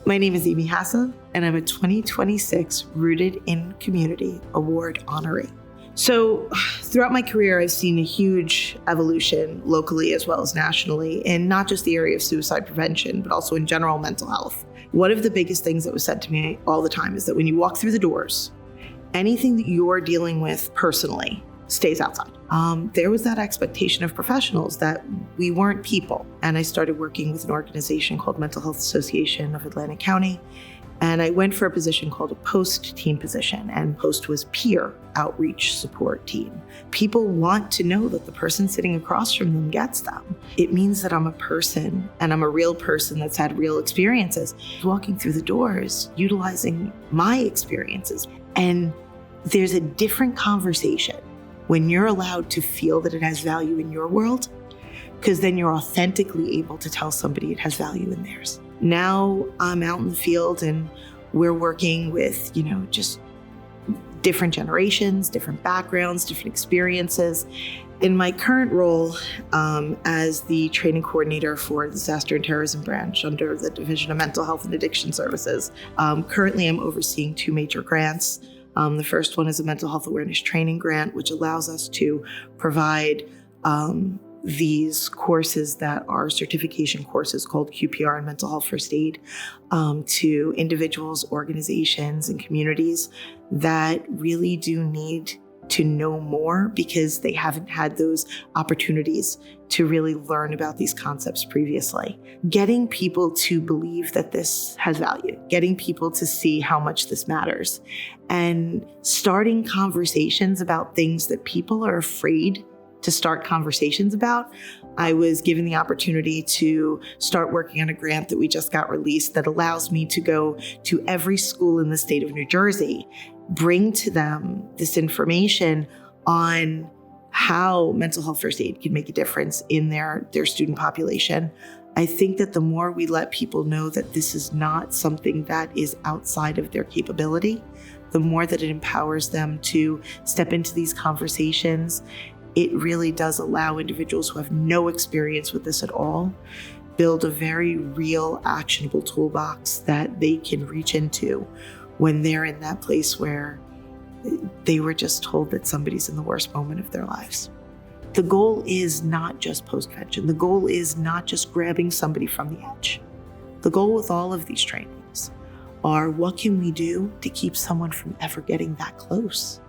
My name is Amy Hassa, and I'm a 2026 Rooted in Community Award honoree. So throughout my career, I've seen a huge evolution locally as well as nationally in not just the area of suicide prevention, but also in general mental health. One of the biggest things that was said to me all the time is that when you walk through the doors, anything that you're dealing with personally stays outside. There was that expectation of professionals that we weren't people. And I started working with an organization called Mental Health Association of Atlantic County. And I went for a position called a POST team position. And POST was peer outreach support team. People want to know that the person sitting across from them gets them. It means that I'm a person and I'm a real person that's had real experiences. Walking through the doors, utilizing my experiences. And there's a different conversation when you're allowed to feel that it has value in your world, because then you're authentically able to tell somebody it has value in theirs. Now I'm out in the field and we're working with, just different generations, different backgrounds, different experiences. In my current role as the training coordinator for the Disaster and Terrorism Branch under the Division of Mental Health and Addiction Services, currently I'm overseeing two major grants. The first one is a mental health awareness training grant, which allows us to provide these courses that are certification courses called QPR and Mental Health First Aid to individuals, organizations, and communities that really do need to know more because they haven't had those opportunities to really learn about these concepts previously. Getting people to believe that this has value, getting people to see how much this matters, and starting conversations about things that people are afraid to start conversations about. I was given the opportunity to start working on a grant that we just got released that allows me to go to every school in the state of New Jersey, bring to them this information on how mental health first aid can make a difference in their student population. I think that the more we let people know that this is not something that is outside of their capability, the more that it empowers them to step into these conversations. It really does allow individuals who have no experience with this at all build a very real, actionable toolbox that they can reach into when they're in that place where they were just told that somebody's in the worst moment of their lives. The goal is not just post-prevention. The goal is not just grabbing somebody from the edge. The goal with all of these trainings are what can we do to keep someone from ever getting that close?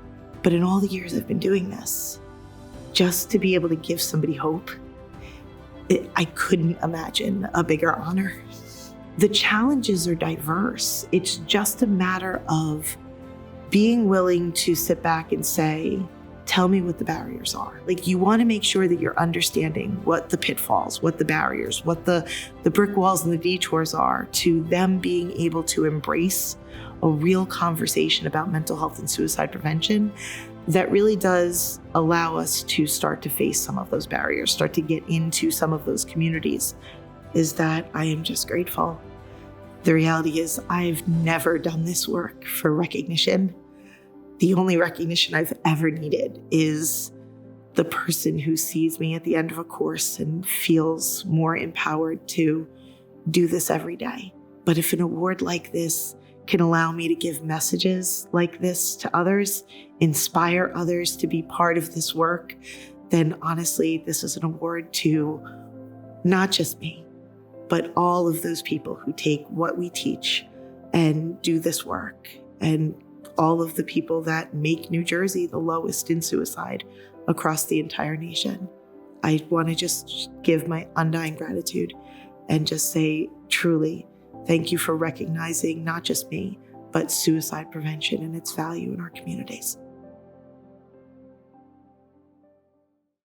But in all the years I've been doing this, just to be able to give somebody hope, I couldn't imagine a bigger honor. The challenges are diverse. It's just a matter of being willing to sit back and say, tell me what the barriers are. You want to make sure that you're understanding what the pitfalls, what the barriers, what the brick walls and the detours are to them being able to embrace a real conversation about mental health and suicide prevention that really does allow us to start to face some of those barriers, start to get into some of those communities, is that I am just grateful. The reality is I've never done this work for recognition. The only recognition I've ever needed is the person who sees me at the end of a course and feels more empowered to do this every day. But if an award like this can allow me to give messages like this to others, inspire others to be part of this work, then honestly, this is an award to not just me, but all of those people who take what we teach and do this work, and all of the people that make New Jersey the lowest in suicide across the entire nation. I want to just give my undying gratitude and just say, truly, thank you for recognizing not just me, but suicide prevention and its value in our communities.